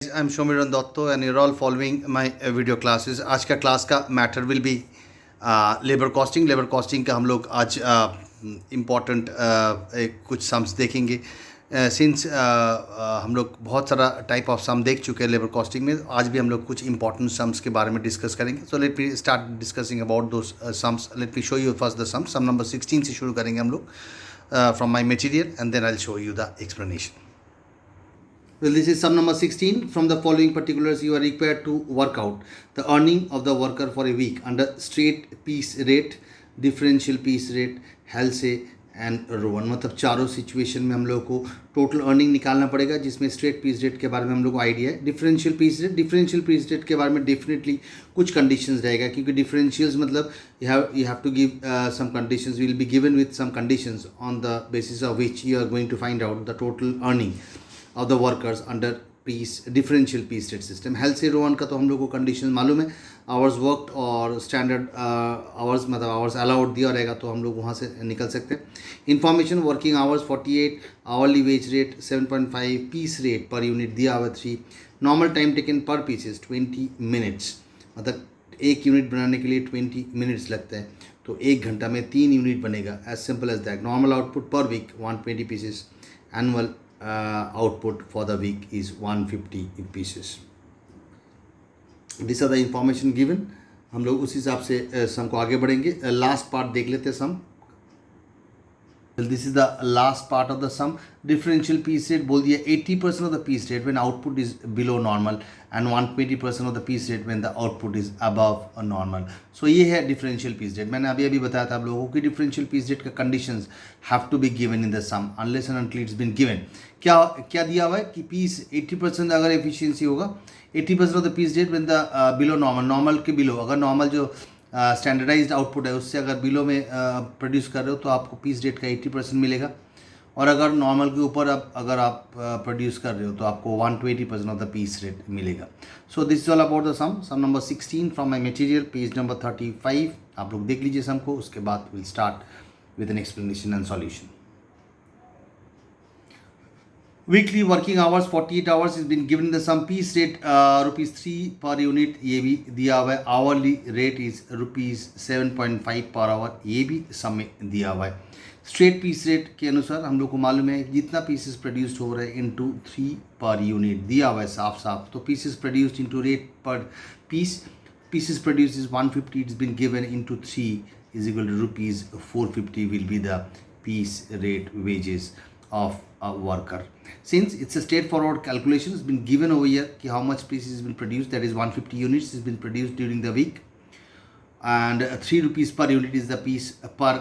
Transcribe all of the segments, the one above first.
I'm Shomiran Dotto and you're all following my video classes. आज का class का matter will be labour costing. Labour costing का हम लोग आज इम्पॉर्टेंट कुछ सम्स देखेंगे। सिंस हम लोग बहुत सारा टाइप ऑफ सम देख चुके हैं लेबर कॉस्टिंग में, आज भी हम लोग कुछ इंपॉर्टेंट सम्स के बारे में डिस्कस करेंगे। So let me start discussing about those sums. Let me show you first the sum number 16 से शुरू करेंगे हम लोग from my material and then I will show you the explanation. Well, this is sum number 16. From the following particulars, you are required to work out the earning of the worker for a week under straight piece rate, differential piece rate, Halsey and Rowan। मतलब चारों situation में हम लोग को total earning निकालना पड़ेगा, जिसमें straight piece rate के बारे में हम लोग को आइडिया है। डिफरेंशियल पीस रेट के बारे में डेफिनेटली कुछ कंडीशंस रहेगा, क्योंकि डिफरेंशियल्स मतलब you have to give some conditions. You will be given with some conditions on the basis of which you are going to find out the total earning of the workers under differential piece rate system। Halsey Rowan का तो हम लोग को condition मालूम है, hours worked और standard hours मतलब hours allowed दिया रहेगा, तो हम लोग वहाँ से निकल सकते हैं। Information working hours 48, hourly wage rate 7.5, piece rate per unit दिया हुआ 3, normal time taken per pieces 20 minutes, मतलब एक यूनिट बनाने के लिए 20 मिनट्स लगता है, तो एक घंटा में 3 यूनिट बनेगा। As simple as that. Normal output per week 120 pieces, annual output for the week is 150 pieces। These are the information given। हम लोग उस हिसाब से सम को आगे बढ़ेंगे। लास्ट पार्ट देख लेते हैं सम। This is the last part of the sum। differential piece rate बोल दिया 80% of the piece rate when output is below normal and 120% of the piece rate when the output is above a normal। so ये है differential piece rate। मैंने अभी बताया था आप लोगों को कि differential piece rate का conditions have to be given in the sum unless and until it's been given। क्या दिया हुआ है कि piece 80% अगर efficiency होगा 80% of the piece rate when the below normal के below, अगर normal जो स्टैंडर्डाइज्ड आउटपुट है उससे अगर बिलो में प्रोड्यूस कर रहे हो तो आपको पीस रेट का 80% मिलेगा, और अगर नॉर्मल के ऊपर अगर आप प्रोड्यूस कर रहे हो तो आपको 120% ऑफ द पीस रेट मिलेगा। So this is all about the sum number 16 from my material, page number 35। आप लोग देख लीजिए सम को, उसके बाद will start with an explanation and solution. Weekly working hours 48 hours is been given the sum piece rate rupees 3 per unit, ये भी दिया हुआ है। hourly rate is rupees 7.5 per hour, ये भी सम में दिया हुआ है। स्ट्रेट पीस रेट के अनुसार हम लोग को मालूम है जितना पीसेस प्रोड्यूस्ड हो रहे हैं इंटू 3 पर यूनिट दिया हुआ है साफ साफ। तो pieces produced into rate per pieces produced is 150, it's been given into 3 is equal to rupees 450 will be the piece rate wages of a worker। Since it's a straightforward calculation, it's been given over here कि how much pieces has been produced, that is 150 units has been produced during the week, and 3 rupees per unit is the piece per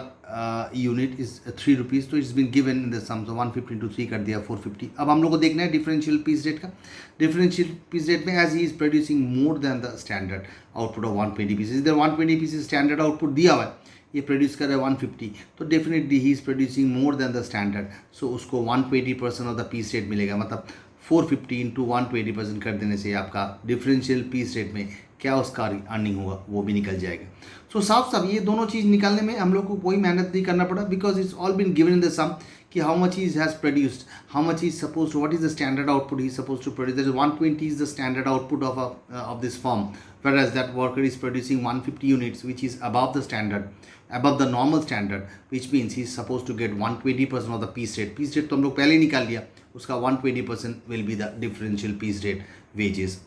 unit is 3 rupees, so it's been given in the sum। so 150 into 3 कर दिया 450। अब हम लोग को देखना है differential piece rate का। Differential piece rate में as he is producing more than the standard output of 120 pieces, इधर 120 पीसेज स्टैंडर्ड आउटपुट दिया हुआ है, ये प्रोड्यूस कर रहा है 150, तो definitely he is producing more than the standard, so उसको 120% ऑफ द पीस रेट मिलेगा। मतलब 450 इंटू 120% कर देने से आपका डिफरेंशियल पीस रेट में क्या उसका अर्निंग होगा वो भी निकल जाएगा। सो साफ साफ ये दोनों चीज़ निकालने में हम लोग को कोई मेहनत नहीं करना पड़ा, because it's all been given in the sum कि how much is has produced, how much is suppose to, what is the standard output he is suppose to produce, that is 120 is the standard output of this firm, whereas that worker is producing 150 units which is above the standard, above the normal standard, which means he is supposed to get 120% of the piece rate। piece rate तो हम लोग पहले ही निकाल लिया, उसका 120% will be the differential piece rate wages।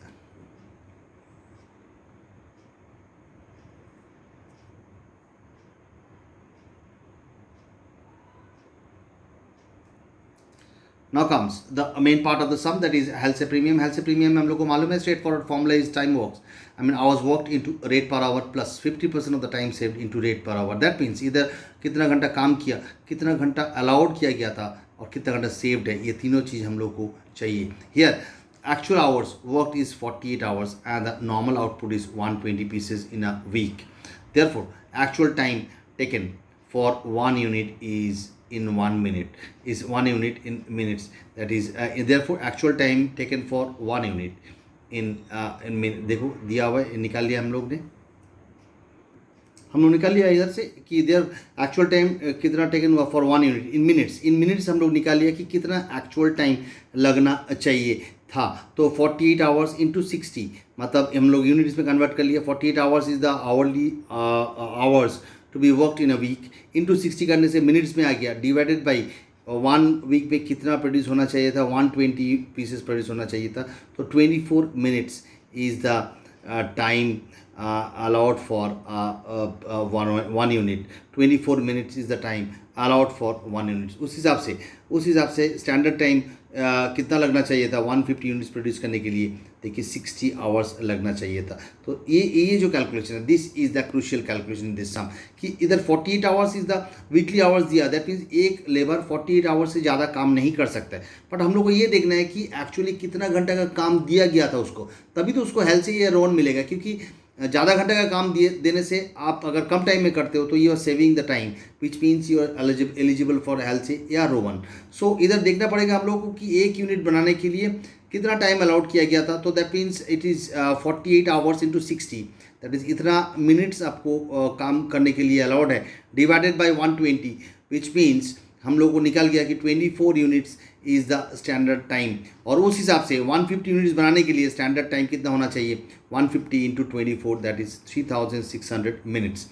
Now comes the main part of the sum, that is Halsey premium। Halsey premium में हम लोग को मालूम है straight forward formula is time works, I mean hours worked into rate per hour plus 50% of the time saved into rate per hour. That means इधर कितना घंटा काम किया, कितना घंटा अलाउड किया गया था और कितना घंटा सेव्ड है, ये तीनों चीज़ हम लोग को चाहिए। Here actual hours worked is 48 hours and the normal output is 120 pieces in a week। Therefore actual time taken for 1 unit is in 1 minute, is 1 unit in minutes, that is therefore actual time taken for 1 unit in minute। देखो दिया हुआ है, निकाल लिया हम लोग निकाल लिया इधर से कि देयर एक्चुअल टाइम कितना टेकन हुआ for 1 unit in minutes. In minutes हम लोग निकाल लिया कि कितना एक्चुअल टाइम लगना चाहिए था, तो 48 आवर्स इंटू 60, मतलब हम लोग यूनिट्स में कन्वर्ट कर लिया। 48 hours is the hourly hours to be worked in a week, into 60 करने से मिनट्स में आ गया, डिवाइडेड बाई 1 वीक में कितना प्रोड्यूस होना चाहिए था, 120 पीसेस प्रोड्यूस होना चाहिए था, तो 24 minutes is the time allowed for one unit. 24 minutes is the time allowed for 1 unit. उस हिसाब से स्टैंडर्ड टाइम कितना लगना चाहिए था 150 यूनिट्स प्रोड्यूस करने के लिए, देखिए 60 आवर्स लगना चाहिए था। तो ये जो कैलकुलेशन है, this is the crucial calculation in this sum, कि इधर 48 hours is the weekly hours दिया, दैट मीन्स एक लेबर 48 आवर्स से ज़्यादा काम नहीं कर सकता है। बट हम लोग को ये देखना है कि एक्चुअली कितना घंटा का काम दिया गया था उसको, तभी तो उसको हेल्थ से ये रोन मिलेगा, क्योंकि ज़्यादा घंटे का काम देने से आप अगर कम टाइम में करते हो तो you are saving the time, which means you are eligible for Halsey या रोवन। सो इधर देखना पड़ेगा हम लोग को कि एक यूनिट बनाने के लिए कितना टाइम अलाउड किया गया था, तो that means it is 48 hours into 60, that is इतना मिनट्स आपको काम करने के लिए अलाउड है, डिवाइडेड बाई 120, विच मीन्स हम लोग को निकल गया कि 24 units is the standard time. और उस हिसाब से 150 यूनिट्स बनाने के लिए स्टैंडर्ड टाइम कितना होना चाहिए, 150 इंटू 24, दैट इज़ 3600 मिनट्स।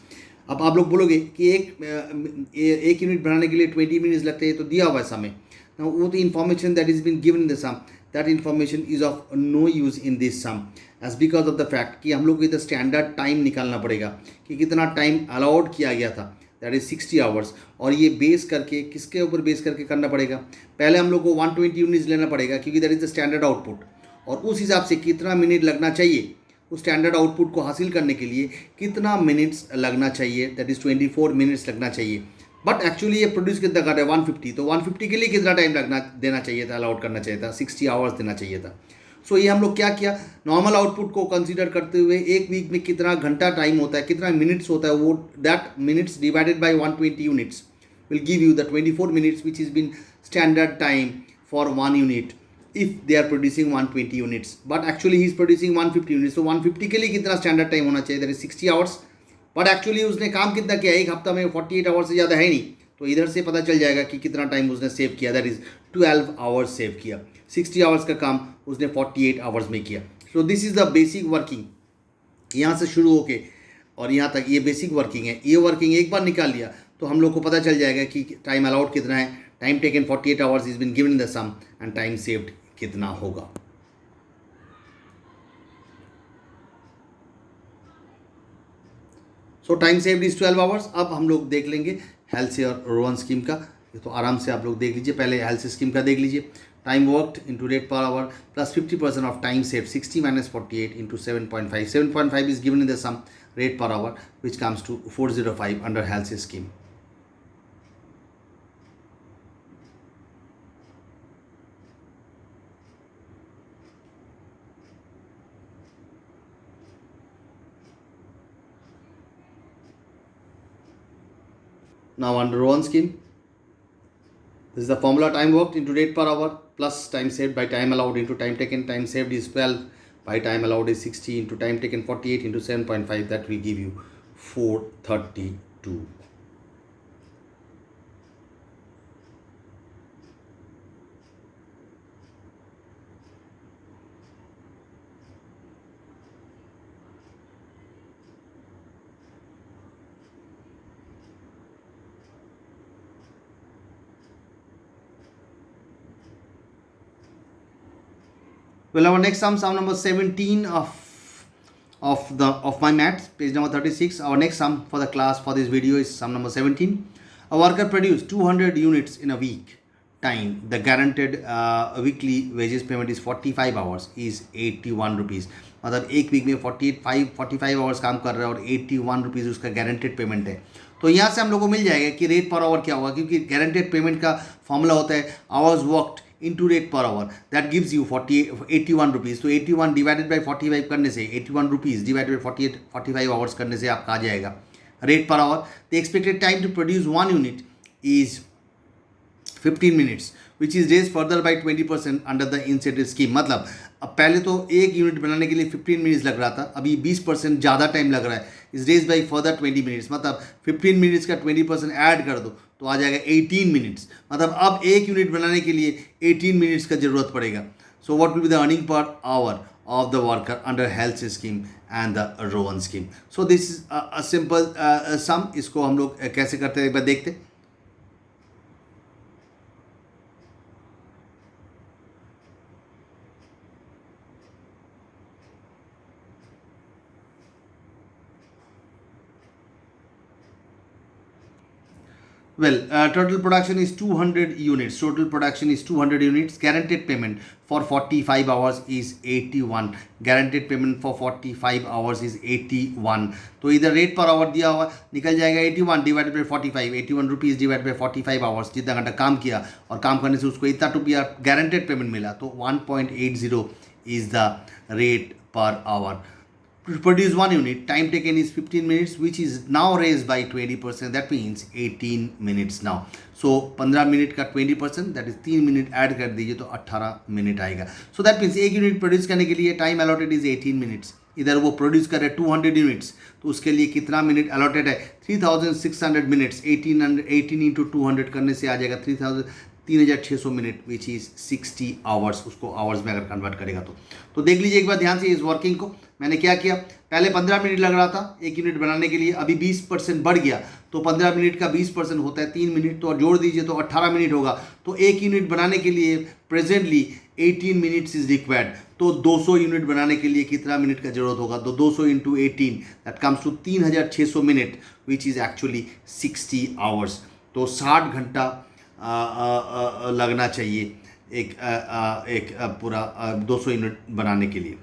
अब आप लोग बोलोगे कि एक यूनिट बनाने के लिए 20 मिनट्स लगते हैं, तो दिया हुआ है समय, वो the information that is been given in the sum, that information is of no use in this sum as because of the fact कि हम लोग को इधर स्टैंडर्ड टाइम निकालना पड़ेगा कि कितना टाइम अलाउड किया गया था, दैट इज़ 60 आवर्स। और ये बेस करके किसके ऊपर बेस करके करना पड़ेगा, पहले हम लोग को 120 यूनिट्स लेना पड़ेगा, क्योंकि that is the standard output, और उस हिसाब से कितना मिनट लगना चाहिए उस स्टैंडर्ड आउटपुट को हासिल करने के लिए, कितना मिनट्स लगना चाहिए, दैट इज़ 24 मिनट्स लगना चाहिए। बट एक्चुअली ये प्रोड्यूस कितना कर रहा है 150, तो 150 के लिए कितना टाइम देना चाहिए था, अलाउड करना चाहिए था, 60 आवर्स देना चाहिए था। सो ये हम लोग क्या किया, नॉर्मल आउटपुट को कंसीडर करते हुए एक वीक में कितना घंटा टाइम होता है, कितना मिनट्स होता है, वो that minutes divided by 120 units will give you the 24 minutes, which has been standard time for 1 unit if they are producing 120 units, but actually he is producing 150 units, so 150 के लिए कितना standard time होना चाहिए, that is 60 hours. But actually उसने काम कितना किया, एक हफ्ता में 48 आवर्स से ज़्यादा है नहीं, तो इधर से पता चल जाएगा कि कितना टाइम उसने सेव किया, दैट इज़ 12 आवर्स सेव किया। 60 आवर्स का काम उसने 48 आवर्स में किया। So this is the basic working, यहाँ से शुरू होके और यहाँ तक ये बेसिक वर्किंग है। ये वर्किंग एक बार निकाल लिया तो हम लोग को पता चल जाएगा कि टाइम अलाउड कितना है, time taken 48 hours is been given in the sum, and time saved कितना होगा। So time saved is 12 hours. अब हम लोग देख लेंगे हेल्थ से और रोवन स्कीम का, तो आराम से आप लोग देख लीजिए। पहले हेल्थ स्कीम का देख लीजिए, time worked into rate per hour plus 50% of time saved, 60 minus 48 into 7.5, 7.5 is given in the sum rate per hour, which comes to 405 under health scheme. Now under one scheme, this is the formula: time worked into rate per hour plus time saved by time allowed into time taken. Time saved is 12 by time allowed is 60 into time taken 48 into 7.5, that will give you 432. Well, our next sum number 17 of my maths, page number 36. Our next sum for the class for this video is sum number 17. A worker produced 200 units in a week time. The guaranteed weekly wages payment is 45 hours is 81 rupees. मतलब एक week में 45 hours काम कर रहा है और 81 rupees उसका guaranteed payment है। तो यहाँ से हम लोग को मिल जाएगा कि रेट पर आवर क्या होगा, क्योंककि गारंटेड पेमेंट का फॉर्मूला होता है hours worked into rate per hour, that gives you 81 rupees. तो 81 डिवाइडेड बाई 45 करने से, 81 रुपीज़ डिवाइडेड बाई 45 आवर्स करने से आपका आ जाएगा rate per hour. The expected time to produce 1 unit is 15 minutes, which is raise further by 20% under the incentive scheme. मतलब अब पहले तो एक यूनिट बनाने के लिए 15 मिनट्स लग रहा था, अभी 20% ज़्यादा टाइम लग रहा है, is raise by further 20 minutes. मतलब 15 मिनट्स का 20% ऐड कर दो तो आ जाएगा 18 मिनट्स। मतलब अब एक यूनिट बनाने के लिए 18 मिनट्स का ज़रूरत पड़ेगा। So what will be the earning per hour of the worker under health scheme and the Rowan scheme? So this is a simple sum. इसको हम लोग कैसे करते हैं एक बार देखते हैं. Well, total production is 200 units. Total production is 200 units. Guaranteed payment for 45 hours is 81. Guaranteed payment for 45 hours is 81. तो इधर रेट पर आवर दिया हुआ निकल जाएगा 81 divided by 45. 81 rupees divide by 45 hours, जितना घंटा काम किया और काम करने से उसको इतना रुपया गारंटेड पेमेंट मिला, तो 1.80 is the rate per our. To produce one unit, time taken is 15 minutes, which is now raised by 20%. That means 18 minutes now. So 15 minute का 20%, that is 3 मिनट ऐड कर दीजिए तो 18 मिनट आएगा. So that means एक unit produce करने के लिए time allotted is 18 minutes. इधर वो प्रोड्यूस करे 200 यूनिट्स, तो उसके लिए कितना मिनट अलॉटेड है? 3600 मिनट्स. 18 इंटू 200 करने से आ जाएगा 3600 मिनट, विच इज़ 60 आवर्स. उसको आवर्स में अगर कन्वर्ट करेगा तो देख लीजिए एक बार ध्यान से इस वर्किंग को. मैंने क्या किया, पहले 15 मिनट लग रहा था एक यूनिट बनाने के लिए, अभी 20% बढ़ गया, तो 15 मिनट का 20% होता है 3 मिनट, तो जोड़ दीजिए तो 18 मिनट होगा. तो एक यूनिट बनाने के लिए प्रेजेंटली 18 मिनट्स इज रिक्वायर्ड. तो 200 यूनिट बनाने के लिए कितना मिनट का जरूरत होगा? तो 200 into 18, that comes to 3600 minute, which is actually 60 hours. तो 60 घंटा लगना चाहिए एक पूरा 200 यूनिट बनाने के लिए.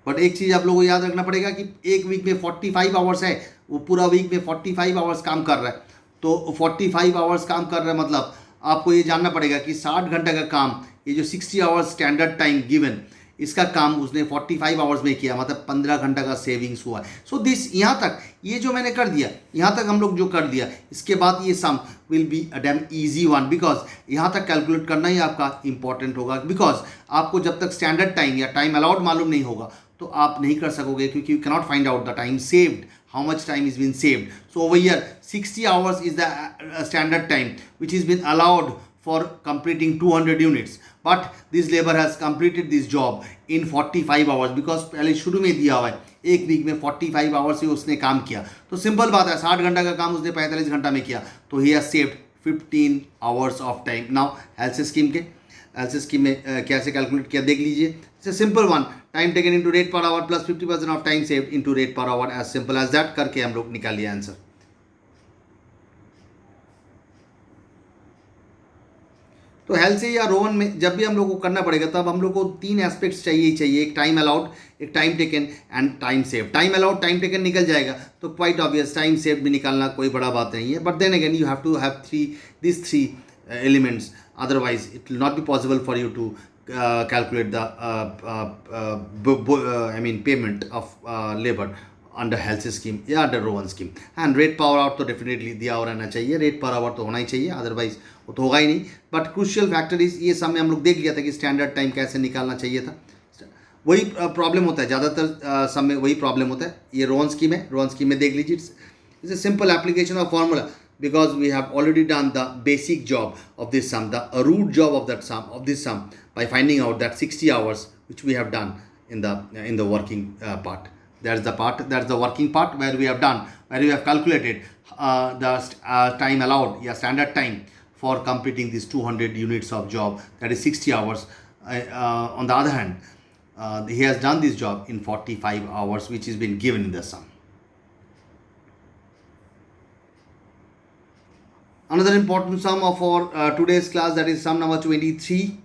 बट एक चीज़ आप लोगों को याद रखना पड़ेगा कि एक वीक में 45 आवर्स है, वो पूरा वीक में 45 आवर्स काम कर रहा है. तो 45 आवर्स काम कर रहा है मतलब आपको ये जानना पड़ेगा कि 60 घंटे का काम, ये जो 60 आवर्स स्टैंडर्ड टाइम गिवन, इसका काम उसने 45 आवर्स में किया, मतलब 15 घंटा का सेविंग्स हुआ है. सो दिस यहाँ तक ये जो मैंने कर दिया, यहाँ तक हम लोग जो कर दिया, इसके बाद ये sum will be a damn easy one, because यहाँ तक कैलकुलेट करना ही आपका इंपॉर्टेंट होगा. बिकॉज आपको जब तक स्टैंडर्ड टाइम या टाइम अलाउड मालूम नहीं होगा तो आप नहीं कर सकोगे, क्योंकि you cannot find out the time saved, how much time is been saved. So over here 60 hours is the standard time which is been allowed for completing 200 units, but this labor has completed this job in 45 hours because पहले शुरू में दिया हुआ है एक week में 45 hours से उसने काम किया. तो सिंपल बात है, 60 घंटा का काम उसने 45 घंटा में किया, तो he has saved 15 hours of time. Now Halsey scheme में कैसे कैलकुलेट किया देख लीजिए. It's a simple one, time taken into rate per hour plus 50% of time saved into rate per hour, as simple as that करके हम लोग निकाल लिया आंसर. तो हेल्थ से या रोवन में जब भी हम लोग को करना पड़ेगा, तब हम लोग को 3 एस्पेक्ट्स चाहिए, एक टाइम अलाउड, एक time taken and time save. Time allowed, time taken निकल जाएगा तो क्वाइट ऑब्वियस टाइम सेव भी निकालना कोई बड़ा बात नहीं है. But then again you have to have these three elements, otherwise it will not be possible for you to calculate the payment of labor under Halsey scheme या under Rowan scheme. And rate per hour तो definitely दिया हो रहना चाहिए, rate per hour तो होना ही चाहिए, otherwise वो तो होगा ही नहीं. बट क्रूशियल फैक्टर इज ये सब में हम लोग देख लिया था कि स्टैंडर्ड टाइम कैसे निकालना चाहिए था. वही प्रॉब्लम होता है ज़्यादातर सब में, वही प्रॉब्लम होता है. ये रोवन स्कीम है, रोवन स्कीम में देख लीजिए, it's a simple application of formula because we have already done the basic job of this sum, the root job of that sum of this sum by finding out that 60 hours which we have done in the working part. That's the working part where we have done, where we have calculated the time allowed, yeah, standard time for completing these 200 units of job, that is 60 hours. On the other hand, he has done this job in 45 hours which has been given in the sum. Another important sum of our today's class, that is sum number 23.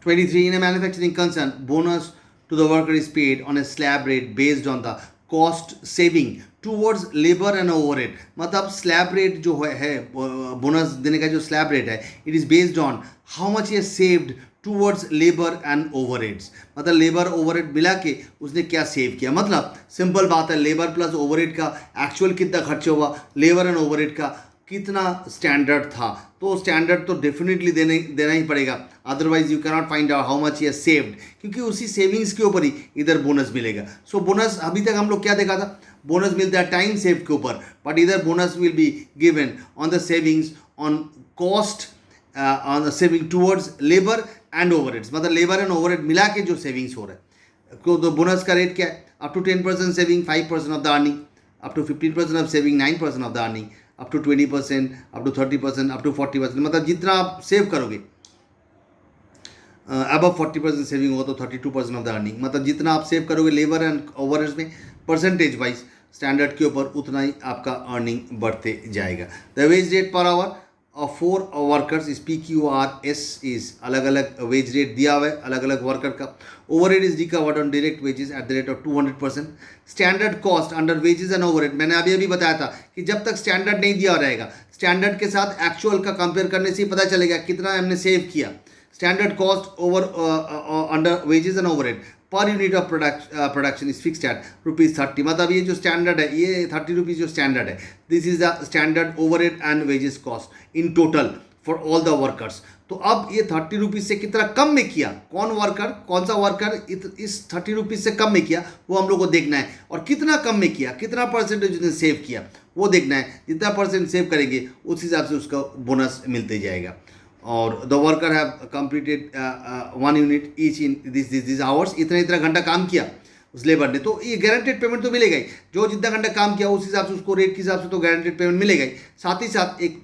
23, in a manufacturing concern, bonus to the worker is paid on a slab rate based on the cost saving towards labor and overhead. मतलब slab rate जो है bonus देने का जो slab rate है, it is based on how much he has saved towards labor and overheads. मतलब labour overhead मिला के उसने क्या सेव किया. मतलब सिंपल बात है, लेबर प्लस ओवरहेड का एक्चुअल कितना खर्च हुआ, लेबर एंड ओवरहेड का कितना स्टैंडर्ड था. तो स्टैंडर्ड तो डेफिनेटली देना ही पड़ेगा, otherwise you cannot find out how much he has saved, क्योंकि उसी सेविंग्स के ऊपर ही इधर बोनस मिलेगा. सो बोनस अभी तक हम लोग क्या देखा था, बोनस मिलता है टाइम सेव के ऊपर, बट इधर bonus will be given on the savings on cost on the saving towards labour and overheads, मतलब लेबर एंड ओवरहेड मिला के जो सेविंग्स हो रहा है। तो बोनस का रेट क्या है? Up to 10% saving 5% of the earning, up to 15% of saving 9% of the earning, up to 20%, up to 30%, up to 40%, मतलब जितना आप सेव करोगे, अब 40% सेविंग होगा तो 32% ऑफ द अर्निंग, मतलब जितना आप सेव करोगे लेबर एंड ओवरहेड्स में परसेंटेज वाइज स्टैंडर्ड के ऊपर, उतना ही आपका अर्निंग बढ़ते जाएगा। The wage rate per our और 4 वर्कर्स इज PQRS इज अलग अलग वेज रेट दिया हुआ है अलग अलग वर्कर का। Overhead is recovered on direct wages at the rate of 200%। Standard cost under wages and overhead, मैंने अभी अभी बताया था कि जब तक स्टैंडर्ड नहीं दिया रहेगा, स्टैंडर्ड के साथ एक्चुअल का कंपेयर करने से ही पता चलेगा कितना हमने सेव किया। Standard cost over under wages and overhead per unit of production is fixed at ₹30, मतलब ये जो स्टैंडर्ड है, ये ₹30 जो स्टैंडर्ड है, this is the standard overhead and wages cost in total for all the workers. तो अब ये ₹30 से कितना कम में किया, कौन सा वर्कर इस ₹30 से कम में किया, वो हम लोग को देखना है। और कितना कम में किया, कितना परसेंटेज उसने सेव किया, वो देखना है। जितना परसेंट सेव करेंगे उस हिसाब से उसका बोनस मिलते जाएगा। और the worker have completed 1 unit each in this hours, इतना घंटा काम किया उस लेबर ने, तो ये गारंटेड पेमेंट तो मिलेगा ही। जो जितना घंटा काम किया उस हिसाब से उसको रेट के हिसाब से तो गारंटेड पेमेंट मिलेगा ही। साथ ही साथ एक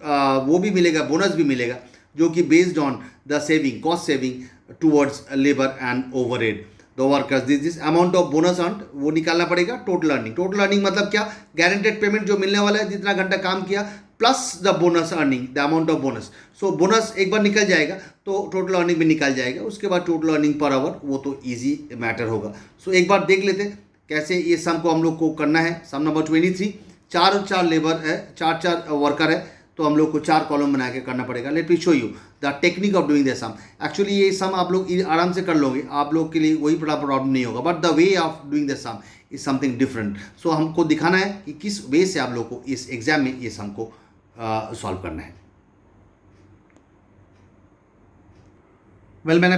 वो भी मिलेगा, बोनस भी मिलेगा, जो कि based on the saving, cost saving towards labour and overhead. The workers this amount of bonus earn, वो निकालना पड़ेगा। टोटल अर्निंग मतलब क्या? गारंटेड पेमेंट जो मिलने वाला है जितना घंटा काम किया plus the bonus earning, the amount of bonus. So bonus एक बार निकल जाएगा तो टोटल अर्निंग भी निकल जाएगा। उसके बाद टोटल अर्निंग पर आवर, वो तो ईजी मैटर होगा। सो एक बार देख लेते हैं कैसे ये सम को हम लोग को करना है। सम नंबर 23, चार लेबर है, चार वर्कर है, तो हम लोग को 4 कॉलम बना के करना पड़ेगा। Let me show you the technique of doing the sum. Actually ये सम आप लोग आराम से कर लोगे, आप लोग के लिए वही बड़ा प्रॉब्लम नहीं होगा, but the way of doing the sum is something different. So हमको दिखाना है कि किस वे से आप लोग को इस एग्जाम में ये सम को सॉल्व करना है। वेल मैंने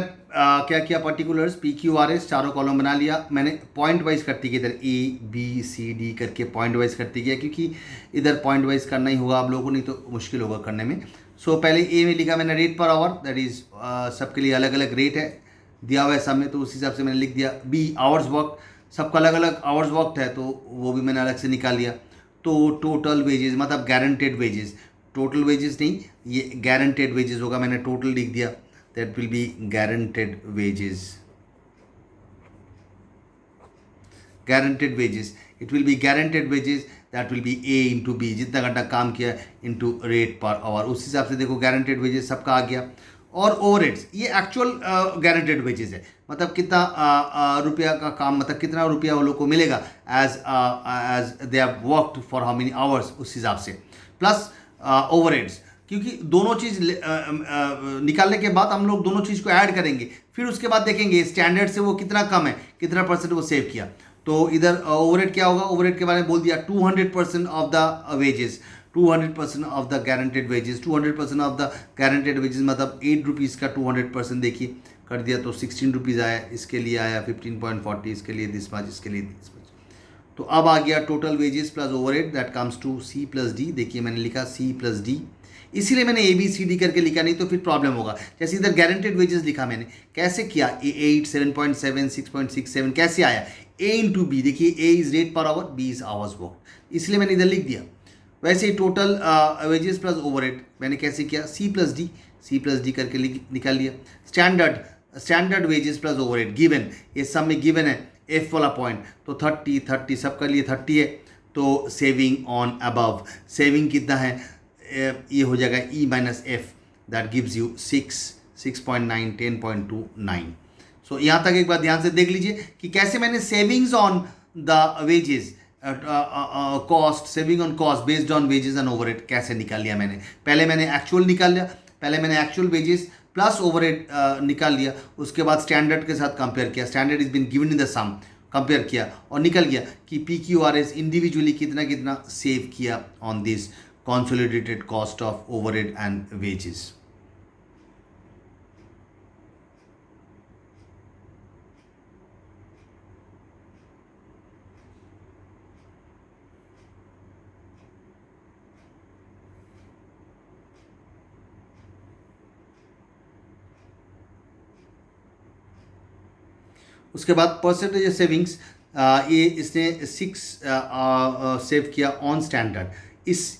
क्या किया, पर्टिकुलर्स PQRS चारों कॉलम बना लिया। मैंने पॉइंट वाइज करती गई, इधर ABCD करके पॉइंट वाइज करती गया, क्योंकि इधर पॉइंट वाइज करना ही होगा आप लोगों को, नहीं तो मुश्किल होगा करने में। सो पहले ए में लिखा मैंने rate per hour, that is सबके लिए अलग अलग रेट है दिया हुआ है सब में, तो उस हिसाब से मैंने लिख दिया। B आवर्स वर्क, सबका अलग अलग आवर्स वर्क है, तो वो भी मैंने अलग से निकाल लिया। तो टोटल वेजेस मतलब गारंटेड वेजेस, टोटल वेजेस नहीं, ये गारंटेड वेजेस होगा, मैंने टोटल लिख दिया। That will be guaranteed wages. Guaranteed wages. It will be guaranteed wages. That will be A into B. जितना घंटा काम किया into rate per hour, उस हिसाब से देखो guaranteed wages सबका आ गया। और ओवरहेड्स, ये एक्चुअल गारंटेड वेजेस है, मतलब कितना रुपया का काम, मतलब कितना रुपया वो लोग को मिलेगा as they have worked for how many hours, उस हिसाब से, प्लस ओवरहेड्स। क्योंकि दोनों चीज़ निकालने के बाद हम लोग दोनों चीज़ को ऐड करेंगे, फिर उसके बाद देखेंगे स्टैंडर्ड से वो कितना कम है, कितना परसेंट वो सेव किया। तो इधर ओवरहेड क्या होगा, ओवरहेड के बारे में बोल दिया 200% of the wages, 200% of the guaranteed wages, 200% of the guaranteed wages मतलब ₹8 का 200% देखिए कर दिया तो ₹16 आया, इसके लिए आया 15.40, इसके लिए दिस मच, इसके लिए दिस मच। तो अब आ गया total wages plus overhead, that comes to C+D। देखिए मैंने लिखा C+D, इसीलिए मैंने ABCD करके लिखा, नहीं तो फिर प्रॉब्लम होगा। जैसे इधर गारंटेड वेजेस लिखा मैंने, कैसे किया, A8, 7.7, 6.67 कैसे आया, A इंटू बी, देखिए A is rate per our, B is ours work, इसलिए मैंने इधर लिख दिया। वैसे ही टोटल वेजेस प्लस ओवरहेड मैंने कैसे किया, C+D करके निकाल लिया। Standard wages plus overhead given, ये सब में गिवन है F वाला पॉइंट, तो 30 सबका लिए 30 है। तो सेविंग ऑन अबव, सेविंग कितना है, ये हो जाएगा E minus F, that gives you 6.9, 10.29। सो यहाँ तक एक बार ध्यान से देख लीजिए कि कैसे मैंने savings on the wages cost, saving on cost based on wages and overhead कैसे निकाल लिया मैंने। पहले मैंने एक्चुअल निकाल लिया, पहले मैंने एक्चुअल वेजेस प्लस ओवरहेड निकाल लिया, उसके बाद स्टैंडर्ड के साथ कंपेयर किया, standard is been given in the sum, compare किया और निकल गया कि PQRS इंडिविजुअली कितना कितना सेव किया on this consolidated cost of overhead and wages. उसके बाद परसेंटेज ऑफ सेविंग्स, ये इसने 6 सेव किया ऑन स्टैंडर्ड।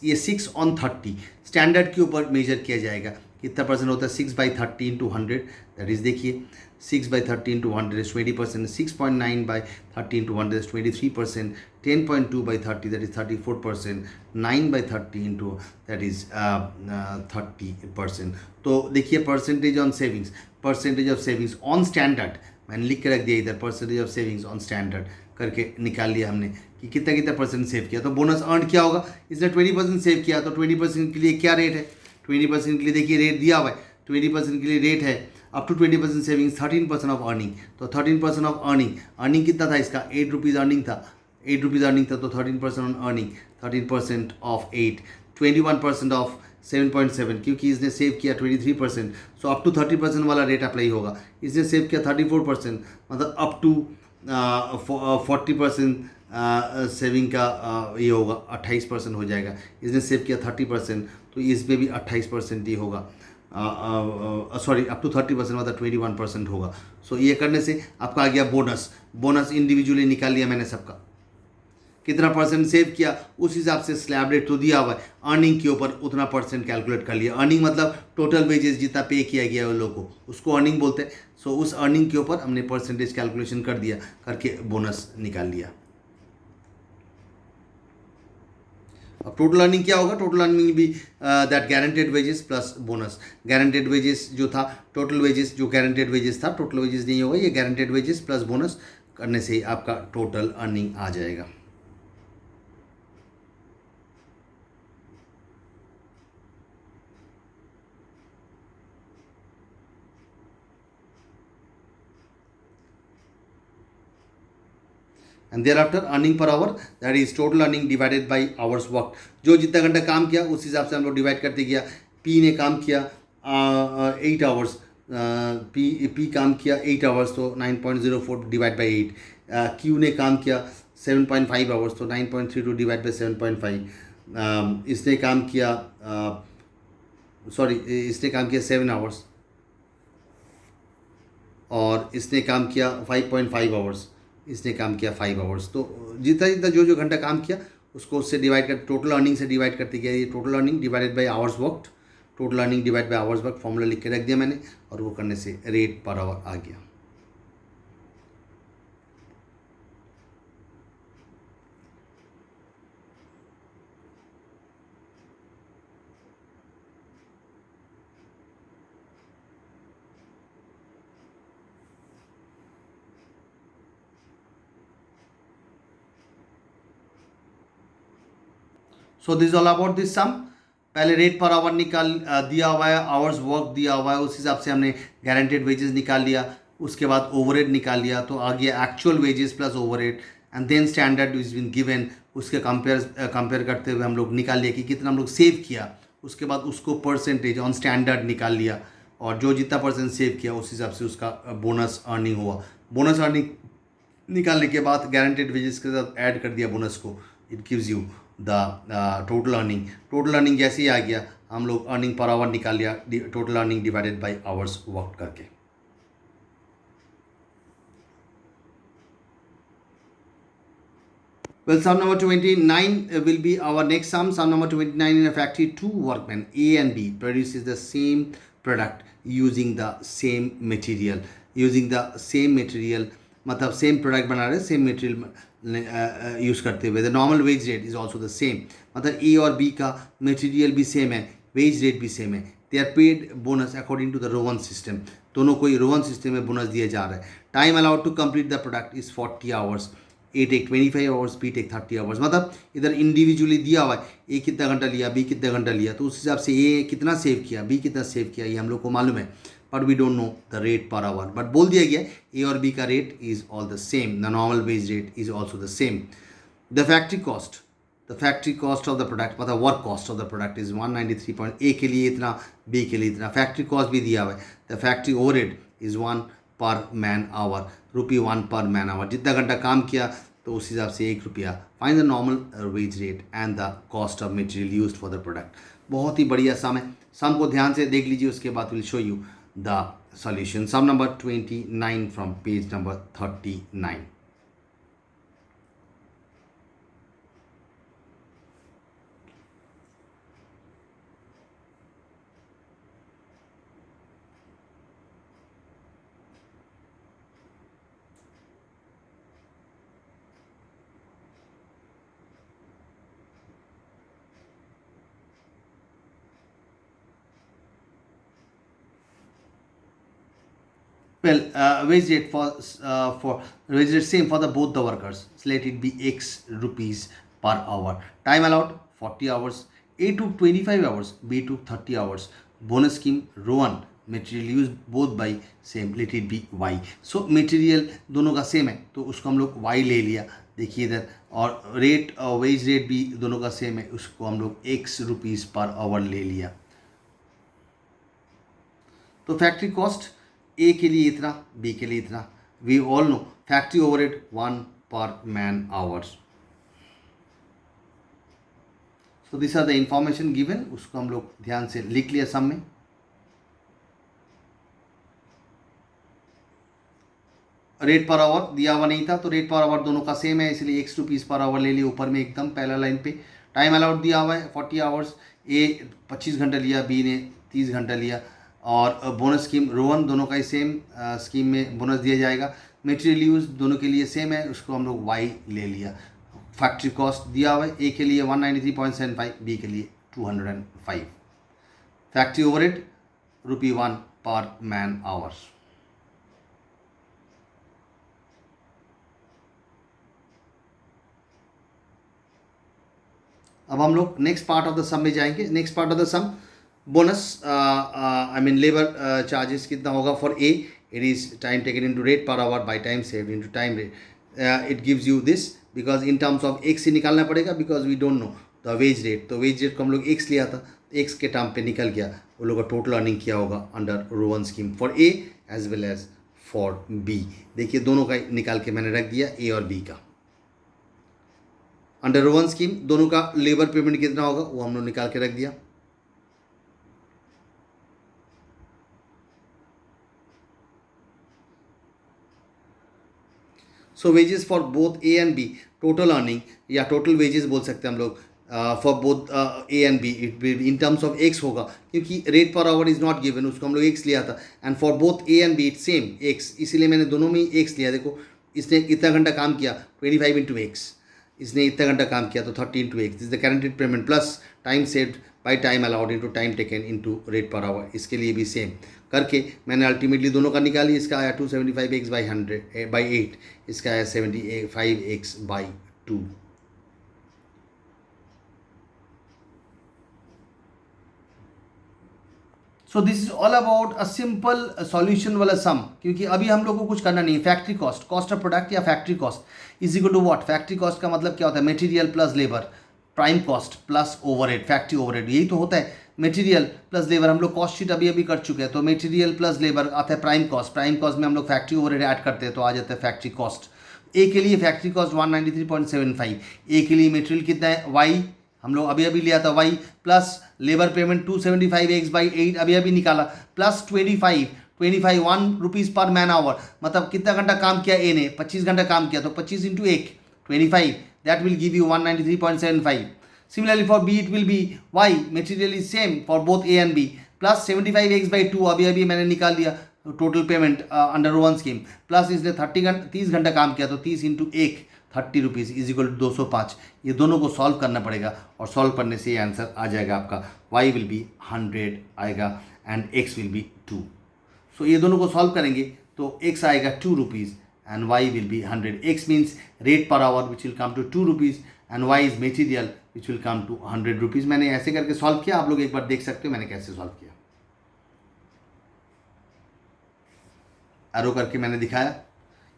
ये 6/30 स्टैंडर्ड के ऊपर मेजर किया जाएगा। कितना परसेंट होता है? 6/30 इंटू 100, दैट इज देखिए 6/30 into 100 is 20%, 6.9/30 into 100 is 23%, 10.2/30 that is 34%, 9/30 into that is 30%। तो देखिए percentage on savings, percentage of savings on standard मैंने लिख के रख दिया इधर, percentage of savings on standard करके निकाल लिया हमने कि कितना कितना परसेंट सेव किया। तो बोनस अर्न क्या होगा? इसने 20% सेव किया, तो 20% के लिए क्या रेट है? 20% के लिए देखिए रेट दिया हुआ है, 20% के लिए रेट है up to 20% savings 13% of earning. तो 13% ऑफ अर्निंग, अर्निंग कितना था इसका? 8 रुपीज़ अर्निंग था, 8 रुपीज़ अर्निंग था, तो 13% ऑन अर्निंग, 13% ऑफ 8, 21% ऑफ 7.7, क्योंकि इसने सेव किया 23%, सो अप टू 30% वाला रेट अप्लाई होगा। इसने सेव किया 34%, मतलब अप टू 40% सेविंग का ये होगा 28% हो जाएगा। इसने सेव किया 30%, तो इसमें भी 28% ही होगा, सॉरी अप टू 30% मतलब 21% होगा। सो ये करने से आपका आ गया बोनस। बोनस इंडिविजुअली निकाल लिया मैंने सबका, कितना परसेंट सेव किया उस हिसाब से स्लैब रेट तो दिया हुआ है, अर्निंग के ऊपर उतना परसेंट कैलकुलेट कर लिया। अर्निंग मतलब टोटल वेजेस जितना पे किया गया है उन लोगों को, उसको अर्निंग बोलते हैं। सो उस अर्निंग के ऊपर हमने परसेंटेज कैलकुलेशन कर दिया, करके बोनस निकाल लिया। अब टोटल अर्निंग क्या होगा? टोटल अर्निंग भी that guaranteed wages plus bonus. Guaranteed wages जो था, टोटल वेजेस जो गारंटेड वेजेस था, टोटल वेजेस नहीं होगा, ये गारंटेड वेजेस प्लस बोनस करने से आपका टोटल अर्निंग आ जाएगा। And thereafter earning per hour, that is total earning divided by hours work. जो जितना घंटा काम किया उस हिसाब से हम लोग डिवाइड करते गया। पी ने काम किया 8 आवर्स, पी काम किया 8 आवर्स, तो 9.04 डिवाइड बाई 8। क्यू ने काम किया 7.5 आवर्स, तो 9.32 डिवाइड बाई 7.5। इसने काम किया सॉरी इसने काम किया 7 आवर्स, और इसने काम किया 5.5 आवर्स, इसने काम किया 5 आवर्स। तो जितना जितना जो जो घंटा काम किया उसको उससे डिवाइड कर, टोटल अर्निंग से डिवाइड करते गया। ये total earning divided by hours worked, total earning divide by hours work formula लिख के रख दिया मैंने, और वो करने से रेट पर आवर आ गया। So this all about this sum. पहले रेट पर आवर निकाल दिया हुआ है, आवर्स वर्क दिया हुआ है, उस हिसाब से हमने गारंटेड वेजेस निकाल लिया। उसके बाद ओवरहेड निकाल लिया, तो आ गया actual wages plus overhead, and then standard is been given. उसके कंपेयर करते हुए हम लोग निकाल लिया कि कितना हम लोग सेव किया। उसके बाद उसको परसेंटेज ऑन स्टैंडर्ड निकाल लिया, और जो जितना परसेंट सेव किया उस हिसाब से उसका बोनस अर्निंग हुआ। बोनस अर्निंग निकालने के बाद गारंटेड वेजेस के साथ ऐड कर दिया बोनस को, it gives you the total earning. Total earning जैसे ही आ गया हम लोग अर्निंग पर आवर निकाल लिया, total earning divided by hours work करके। Well, sum number 29 will be our next sum. Sum number 29, in a factory, two workmen A and B produces the same product using the same material. Using the same material मतलब same product बना रहे, same material use करते हुए। The normal wage rate is also the same, मतलब ए और B का material भी same है, वेज रेट भी सेम है। They are paid bonus according to the Rowan system, दोनों को रोवन सिस्टम में बोनस दिया जा रहा है। Time allowed to complete the product is 40 hours, A take 25 hours, B take 30 hours. मतलब इधर इंडिविजुअली दिया हुआ है, ए कितना घंटा लिया, बी कितना घंटा लिया, तो उस हिसाब से ए कितना सेव किया, बी कितना सेव किया, ये हम लोग को मालूम है, but we don't know the rate per hour. But बोल दिया गया ए और बी का rate is all the same, the normal wage rate is also the same. The factory cost, the factory cost of the product मतलब work cost of the product is 193 A के लिए इतना, B के लिए इतना। Factory cost भी दिया हुआ है। The factory overhead is 1 per man our, ₹1 per man our. जितना घंटा काम किया तो उस हिसाब से ₹1। Find the normal wage rate and the cost of material used for the product. बहुत ही बढ़िया सम है, सम को ध्यान से देख लीजिए, उसके बाद will show you the solution. Sum number 29 from page number 39. Well, wage rate same for the both the workers. So let it be X rupees per hour. Time allowed 40 hours. A took 25 hours. B took 30 hours. Bonus scheme row 1. Material use both by same. Let it be Y. So material दोनों का same है तो उसको हम लोग Y ले लिया. देखिए इधर और रेट वेज रेट भी दोनों का सेम है उसको हम लोग X रुपीज़ पर आवर ले लिया. तो फैक्ट्री कॉस्ट ए के लिए इतना, बी के लिए इतना. We all know factory overhead 1 per man hours. So this are the information given. उसको हम लोग ध्यान से लिख लिया सम में. रेट पर आवर दिया हुआ नहीं था तो रेट पर आवर दोनों का सेम है इसलिए X रुपीज़ पर आवर ले लिए ऊपर में एकदम पहला लाइन पे. टाइम अलाउड दिया हुआ है 40 आवर्स. ए 25 घंटा लिया, बी ने 30 घंटा लिया. और बोनस स्कीम रोवन दोनों का ही सेम स्कीम में बोनस दिया जाएगा. मटेरियल यूज दोनों के लिए सेम है उसको हम लोग वाई ले लिया. फैक्ट्री कॉस्ट दिया हुआ है ए के लिए 193.75, बी के लिए 205. Factory overhead ₹1 per man hours. अब हम लोग next part of the sum में जाएंगे. Next part of the sum bonus I mean labour charges कितना होगा for A. It is time taken into rate per hour by time saved into time rate. It gives you this because in terms of X से निकालना पड़ेगा because we don't know the wage rate. तो wage rate को हम लोग x लिया था, x के टर्म पे निकल गया. वो लोग का टोटल अर्निंग किया होगा under Rowan scheme for A as well as for B. देखिए दोनों का निकाल के मैंने रख दिया ए और बी का. अंडर रोवन स्कीम दोनों का लेबर पेमेंट कितना होगा वो हम लोग निकाल के रख दिया. So wages for both A and B total earning या टोटल वेजेस बोल सकते हैं हम लोग for both A and B. It in terms of X होगा क्योंकि rate per our is not given उसको हम लोग एक्स लिया था. And for both A and B it same x, इसीलिए मैंने दोनों में ही एक्स लिया. देखो इसने इतना घंटा काम किया 25 इंटू एक्स, इसने इतना घंटा काम किया तो 30 into x. This the guaranteed payment plus time saved by time allowed into time taken into rate per our. इसके लिए भी सेम करके मैंने अल्टीमेटली दोनों का निकाली. इसका आया 275x बाई 100 बाई 8, इसका आया 75x by 2. So this is all about a simple solution वाला सम. क्योंकि अभी हम लोग को कुछ करना नहीं है. Factory cost, cost of product या factory cost is equal to what. Factory cost का मतलब क्या होता है? Material plus labour, prime cost plus overhead, factory overhead. यही तो होता है मटेरियल प्लस लेबर. हम लोग कॉस्ट शीट अभी अभी कर चुके हैं. तो मटेरियल प्लस लेबर आता है प्राइम कॉस्ट. प्राइम कॉस्ट में हम लोग फैक्ट्री ओवरहेड ऐड करते हैं तो आ जाता है फैक्ट्री कॉस्ट. ए के लिए फैक्ट्री कॉस्ट 193.75. ए के लिए मटेरियल कितना है? वाई हम लोग अभी अभी लिया था Y plus labour payment 275x by 8 अभी अभी निकाला plus 25 1 rupees per man hour. मतलब कितना घंटा काम किया ए ने? 25 घंटा काम किया तो 25 into 1 25 that will give you 193.75. Similarly for B it will be Y, material is same for both A and B plus 75x by 2 अभी अभी मैंने निकाल दिया total payment under one scheme. Plus इसने 30 घंटा काम किया तो 30 into 1 30 rupees is equal to 205. ये दोनों को सॉल्व करना पड़ेगा और सॉल्व करने से ये आंसर आ जाएगा आपका. Y विल बी 100 आएगा एंड X विल बी 2. सो ये दोनों को सॉल्व करेंगे तो X आएगा 2 rupees and Y will be 100. X means rate per hour which will come to 2 rupees and Y is material which will come to 100 rupees. मैंने ऐसे करके सॉल्व किया. आप लोग एक बार देख सकते हो मैंने कैसे सॉल्व किया. एरो करके मैंने दिखाया.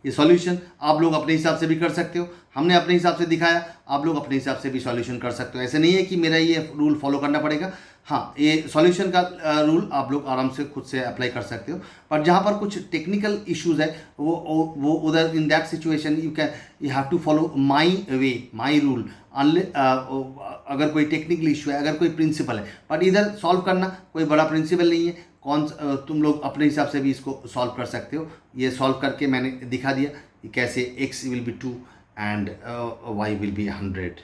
ये सॉल्यूशन आप लोग अपने हिसाब से भी कर सकते हो. हमने अपने हिसाब से दिखाया, आप लोग अपने हिसाब से भी सॉल्यूशन कर सकते हो. ऐसे नहीं है कि मेरा ये रूल फॉलो करना पड़ेगा. हाँ, ये सॉल्यूशन का रूल आप लोग आराम से खुद से अप्लाई कर सकते हो. पर जहाँ पर कुछ टेक्निकल इश्यूज है वो उधर in that situation you have to follow my way, my rule. अगर कोई टेक्निकल इशू है, अगर कोई प्रिंसिपल है, बट इधर सॉल्व करना कोई बड़ा प्रिंसिपल नहीं है. तुम लोग अपने हिसाब से भी इसको सॉल्व कर सकते हो। ये सॉल्व करके मैंने दिखा दिया कि कैसे x will be 2 and y will be 100।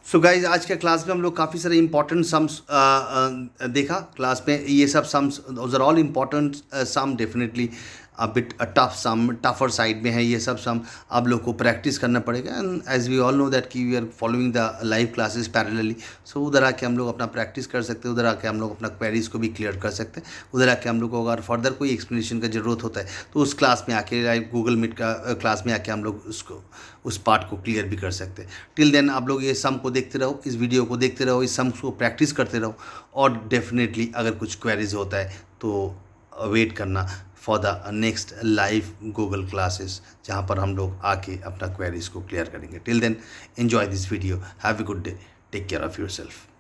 So guys आज के क्लास में हम लोग काफ़ी सारे इंपॉर्टेंट सम्स देखा क्लास में। ये सब sums are all important sum, definitely a bit tough sum, tougher side में है ये सब सम। आप लोग को प्रैक्टिस करना पड़ेगा and as we all know that कि we are following the live classes parallelly. So उधर आके हम लोग अपना प्रैक्टिस कर सकते हैं, उधर आके हम लोग अपना क्वेरीज को भी क्लियर कर सकते हैं। उधर आके हम लोग को अगर फर्दर कोई एक्सप्लेनेशन का ज़रूरत होता है तो उस क्लास में आके लाइव गूगल मीट का क्लास में आके हम लोग उस पार्ट को क्लियर भी कर सकते हैं। टिल देन आप लोग ये सम को देखते रहो, इस वीडियो को देखते रहो, इस सम्स को प्रैक्टिस करते रहो और डेफिनेटली अगर कुछ क्वेरीज होता है तो वेट करना for the next live Google classes, जहाँ पर हम लोग आके अपना क्वेरीज को क्लियर करेंगे। Till then enjoy this video, have a good day, take care of your self.